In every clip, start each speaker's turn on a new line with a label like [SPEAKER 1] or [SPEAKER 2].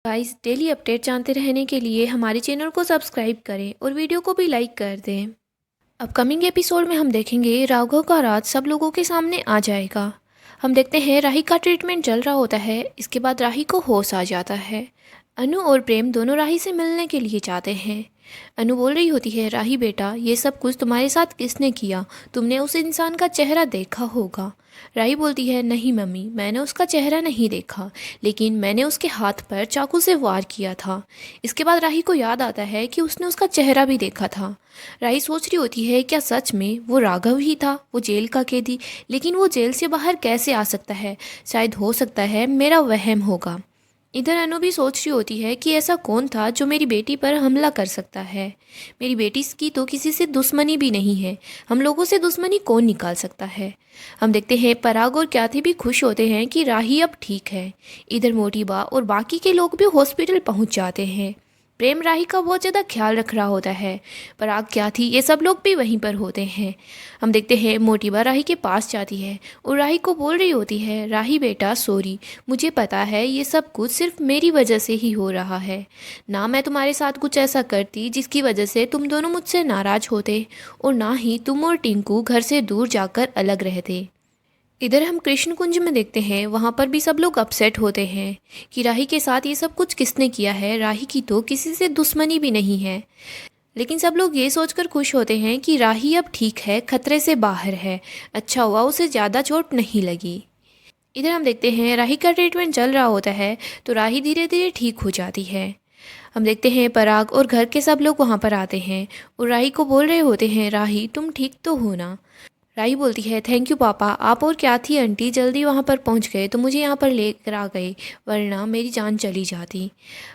[SPEAKER 1] Guys, daily update जानते रहने के लिए हमारे चैनल को सब्सक्राइब करें और वीडियो को भी लाइक कर दें। अपकमिंग एपिसोड में हम देखेंगे राघव का राज सब लोगों के सामने आ जाएगा। हम देखते हैं राही का ट्रीटमेंट चल रहा होता है। इसके बाद राही को होश आ जाता है। अनु और प्रेम दोनों राही से मिलने के लिए चाहते हैं। अनु बोल रही होती है, राही बेटा, ये सब कुछ तुम्हारे साथ किसने किया? तुमने उस इंसान का चेहरा देखा होगा। राही बोलती है, नहीं मम्मी, मैंने उसका चेहरा नहीं देखा, लेकिन मैंने उसके हाथ पर चाकू से वार किया था। इसके बाद राही को याद आता है कि उसने उसका चेहरा भी देखा था। राही सोच रही होती है, क्या सच में वो राघव ही था, वो जेल का कैदी? लेकिन वो जेल से बाहर कैसे आ सकता है? शायद हो सकता है मेरा वहम होगा। इधर अनु भी सोच रही होती है कि ऐसा कौन था जो मेरी बेटी पर हमला कर सकता है। मेरी बेटी की तो किसी से दुश्मनी भी नहीं है, हम लोगों से दुश्मनी कौन निकाल सकता है? हम देखते हैं पराग और क्याथी भी खुश होते हैं कि राही अब ठीक है। इधर मोटीबा और बाकी के लोग भी हॉस्पिटल पहुंच जाते हैं। प्रेम राही का बहुत ज़्यादा ख्याल रख रहा होता है। पराग, क्याथी, ये सब लोग भी वहीं पर होते हैं। हम देखते हैं मोटीबा राही के पास जाती है और राही को बोल रही होती है, राही बेटा सॉरी, मुझे पता है ये सब कुछ सिर्फ मेरी वजह से ही हो रहा है। ना मैं तुम्हारे साथ कुछ ऐसा करती जिसकी वजह से तुम दोनों मुझसे नाराज़ होते, और ना ही तुम और टिंकू घर से दूर जाकर अलग रहते। इधर हम कृष्ण कुंज में देखते हैं, वहाँ पर भी सब लोग अपसेट होते हैं कि राही के साथ ये सब कुछ किसने किया है। राही की तो किसी से दुश्मनी भी नहीं है। लेकिन सब लोग ये सोचकर खुश होते हैं कि राही अब ठीक है, खतरे से बाहर है। अच्छा हुआ उसे ज़्यादा चोट नहीं लगी। इधर हम देखते हैं राही का ट्रीटमेंट चल रहा होता है, तो राही धीरे धीरे ठीक हो जाती है। हम देखते हैं पराग और घर के सब लोग वहाँ पर आते हैं और राही को बोल रहे होते हैं, राही तुम ठीक तो हो ना? राही बोलती है, थैंक यू पापा, आप और क्याथी आंटी जल्दी वहाँ पर पहुँच गए तो मुझे यहाँ पर लेकर आ गए, वरना मेरी जान चली जाती।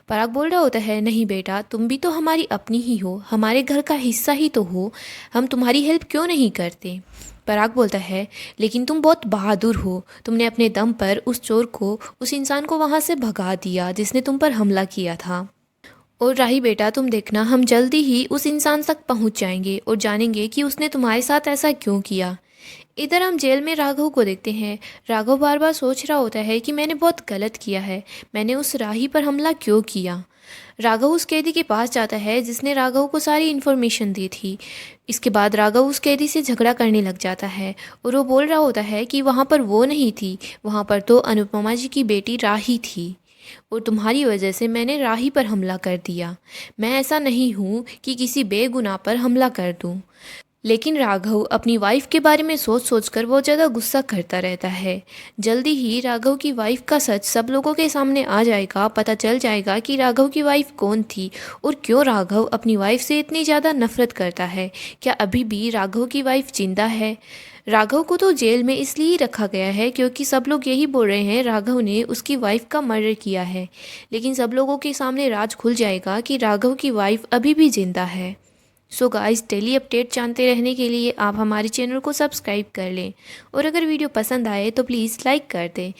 [SPEAKER 1] पराग बोल रहा होता है, नहीं बेटा, तुम भी तो हमारी अपनी ही हो, हमारे घर का हिस्सा ही तो हो, हम तुम्हारी हेल्प क्यों नहीं करते? पराग बोलता है, लेकिन तुम बहुत बहादुर हो, तुमने अपने दम पर उस चोर को, उस इंसान को वहाँ से भगा दिया जिसने तुम पर हमला किया था। और राही बेटा, तुम देखना, हम जल्दी ही उस इंसान तक पहुंच जाएंगे और जानेंगे कि उसने तुम्हारे साथ ऐसा क्यों किया। इधर हम जेल में राघव को देखते हैं। राघव बार बार सोच रहा होता है कि मैंने बहुत गलत किया है, मैंने उस राही पर हमला क्यों किया। राघव उस कैदी के पास जाता है जिसने राघव को सारी इन्फॉर्मेशन दी थी। इसके बाद राघव उस कैदी से झगड़ा करने लग जाता है और वो बोल रहा होता है कि वहाँ पर वो नहीं थी, वहाँ पर तो अनुपमा जी की बेटी राही थी, और तुम्हारी वजह से मैंने राही पर हमला कर दिया। मैं ऐसा नहीं हूँ कि किसी बेगुनाह पर हमला कर दूँ। लेकिन राघव अपनी वाइफ के बारे में सोच सोच कर बहुत ज़्यादा गुस्सा करता रहता है। जल्दी ही राघव की वाइफ का सच सब लोगों के सामने आ जाएगा, पता चल जाएगा कि राघव की वाइफ कौन थी और क्यों राघव अपनी वाइफ से इतनी ज़्यादा नफरत करता है। क्या अभी भी राघव की वाइफ जिंदा है? राघव को तो जेल में इसलिए रखा गया है क्योंकि सब लोग यही बोल रहे हैं राघव ने उसकी वाइफ का मर्डर किया है। लेकिन सब लोगों के सामने राज खुल जाएगा कि राघव की वाइफ अभी भी जिंदा है। सो गाइस, डेली अपडेट जानते रहने के लिए आप हमारे चैनल को सब्सक्राइब कर लें, और अगर वीडियो पसंद आए तो प्लीज़ लाइक कर दें।